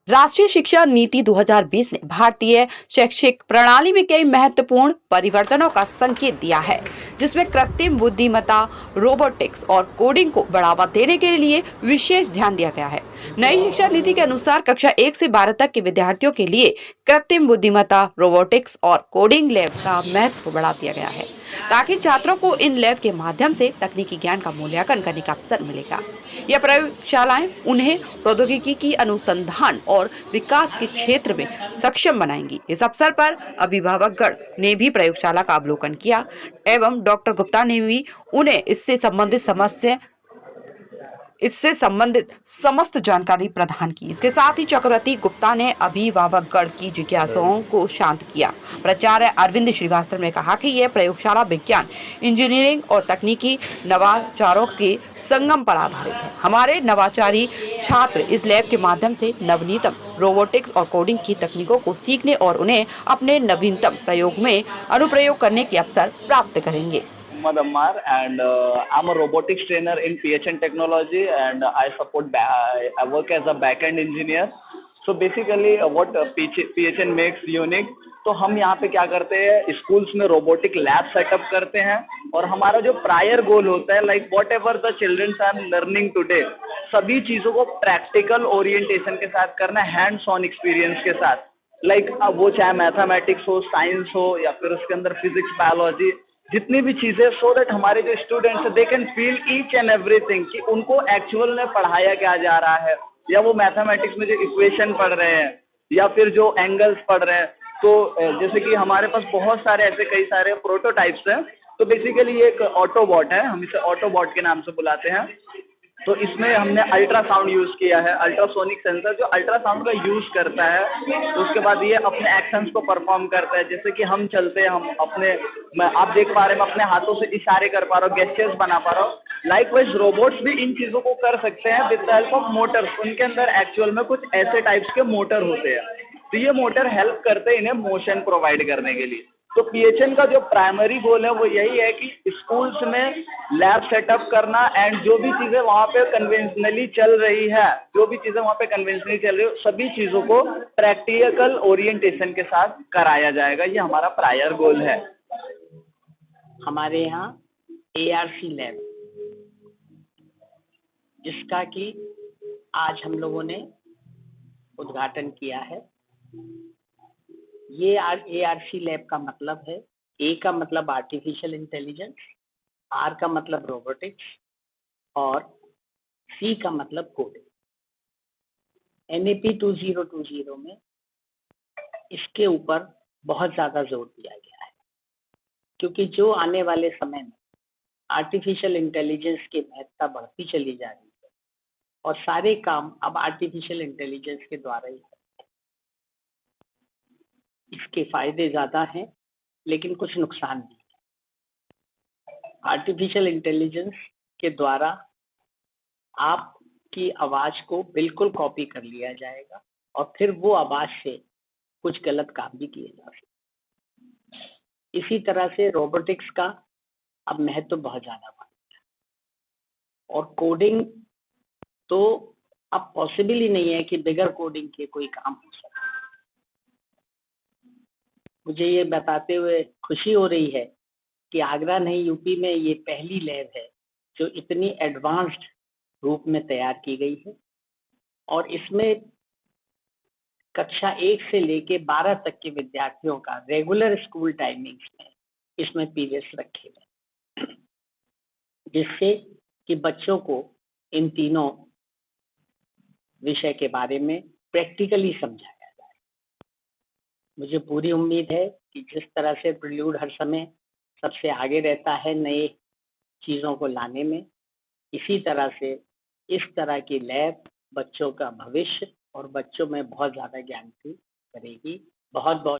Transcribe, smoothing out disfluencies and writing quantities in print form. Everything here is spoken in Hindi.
राष्ट्रीय शिक्षा नीति 2020 ने भारतीय शैक्षिक प्रणाली में कई महत्वपूर्ण परिवर्तनों का संकेत दिया है, जिसमें कृत्रिम बुद्धिमत्ता, रोबोटिक्स और कोडिंग को बढ़ावा देने के लिए विशेष ध्यान दिया गया है। नई शिक्षा नीति के अनुसार कक्षा 1 से 12 तक के विद्यार्थियों के लिए कृत्रिम बुद्धिमत्ता, रोबोटिक्स और कोडिंग लैब का महत्व बढ़ा दिया गया है, ताकि छात्रों को इन लैब के माध्यम से तकनीकी ज्ञान का मूल्यांकन करने का अवसर मिलेगा। यह प्रयोगशालाएं उन्हें प्रौद्योगिकी की अनुसंधान और विकास के क्षेत्र में सक्षम बनाएंगी। इस अवसर पर अभिभावकगण ने भी प्रयोगशाला का अवलोकन किया एवं डॉक्टर गुप्ता ने भी उन्हें इससे संबंधित समस्त जानकारी प्रदान की। इसके साथ ही चक्रवर्ती गुप्ता ने अभिभावकगण की जिज्ञासाओं को शांत किया। प्राचार्य अरविंद श्रीवास्तव ने कहा कि यह प्रयोगशाला विज्ञान, इंजीनियरिंग और तकनीकी नवाचारों के संगम पर आधारित है। हमारे नवाचारी छात्र इस लैब के माध्यम से नवीनतम रोबोटिक्स और कोडिंग की तकनीकों को सीखने और उन्हें अपने नवीनतम प्रयोग में अनुप्रयोग करने के अवसर प्राप्त करेंगे। Muhammad Ammar, and I'm a robotics trainer in PHN Technology, and I work as a backend engineer. So basically, what PHN makes unique, तो हम यहाँ पे क्या करते हैं, स्कूल्स में रोबोटिक लैब सेटअप करते हैं और हमारा जो प्रायर गोल होता है, like whatever the childrens are learning today, सभी चीज़ों को प्रैक्टिकल ओरिएंटेशन के साथ करना, हैंड्स ऑन एक्सपीरियंस के साथ, लाइक वो चाहे मैथमेटिक्स हो, साइंस हो, या फिर उसके अंदर फिजिक्स, बायोलॉजी, जितनी भी चीज़ें, सो दैट हमारे जो स्टूडेंट्स हैं they can feel each and everything कि उनको एक्चुअल में पढ़ाया क्या जा रहा है, या वो मैथमेटिक्स में जो इक्वेशन पढ़ रहे हैं या फिर जो एंगल्स पढ़ रहे हैं। तो जैसे कि हमारे पास बहुत सारे ऐसे कई सारे प्रोटोटाइप्स हैं। तो बेसिकली ये एक ऑटोबॉट है, हम इसे ऑटोबॉट के नाम से बुलाते हैं। तो इसमें हमने अल्ट्रासाउंड यूज़ किया है, अल्ट्रासोनिक सेंसर जो अल्ट्रासाउंड का यूज़ करता है। तो उसके बाद ये अपने एक्शंस को परफॉर्म करता है, जैसे कि हम चलते हैं, हम अपने, आप देख पा रहे हैं, मैं अपने हाथों से इशारे कर पा रहा हूँ, गेस्चर्स बना पा रहा हूँ। लाइकवाइज रोबोट्स भी इन चीज़ों को कर सकते हैं with the help of Motors. उनके अंदर एक्चुअल में कुछ ऐसे टाइप्स के मोटर होते हैं, तो ये मोटर हेल्प करते हैं इन्हें मोशन प्रोवाइड करने के लिए। तो पीएचएन का जो प्राइमरी गोल है वो यही है कि स्कूल्स में लैब सेटअप करना, एंड जो भी चीज़ें वहाँ पे कन्वेंशनली चल रही है, सभी चीज़ों को प्रैक्टिकल ओरिएंटेशन के साथ कराया जाएगा। ये हमारा प्रायर गोल है। हमारे यहाँ एआरसी लैब, जिसका कि आज हम लोगों ने उद्घाटन किया है। ये एआरसी लैब का मतलब है, ए का मतलब आर्टिफिशियल इंटेलिजेंस, आर का मतलब रोबोटिक्स और सी का मतलब कोडिंग। एनईपी 2020 में इसके ऊपर बहुत ज़्यादा जोर दिया गया है, क्योंकि जो आने वाले समय में आर्टिफिशियल इंटेलिजेंस की महत्ता बढ़ती चली जा रही है और सारे काम अब आर्टिफिशियल इंटेलिजेंस के द्वारा ही है। इसके फायदे ज़्यादा हैं, लेकिन कुछ नुकसान भी हैं। आर्टिफिशियल इंटेलिजेंस के द्वारा आपकी आवाज़ को बिल्कुल कॉपी कर लिया जाएगा और फिर वो आवाज़ से कुछ गलत काम भी किए जा सकते। इसी तरह से रोबोटिक्स का अब महत्व बहुत ज़्यादा बढ़ गया और कोडिंग तो अब पॉसिबल ही नहीं है कि बगैर कोडिंग के कोई काम हो सके। मुझे ये बताते हुए खुशी हो रही है कि आगरा नहीं, यूपी में ये पहली लैब है जो इतनी एडवांस्ड रूप में तैयार की गई है और इसमें कक्षा 1 से लेके 12 तक के विद्यार्थियों का रेगुलर स्कूल टाइमिंग्स में इसमें पीरियड्स रखे गए, जिससे कि बच्चों को इन तीनों विषय के बारे में प्रैक्टिकली समझाया जाए। मुझे पूरी उम्मीद है कि जिस तरह से प्रिल्यूड हर समय सबसे आगे रहता है नए चीज़ों को लाने में, इसी तरह से इस तरह की लैब बच्चों का भविष्य और बच्चों में बहुत ज़्यादा ज्ञान भी करेगी। बहुत बहुत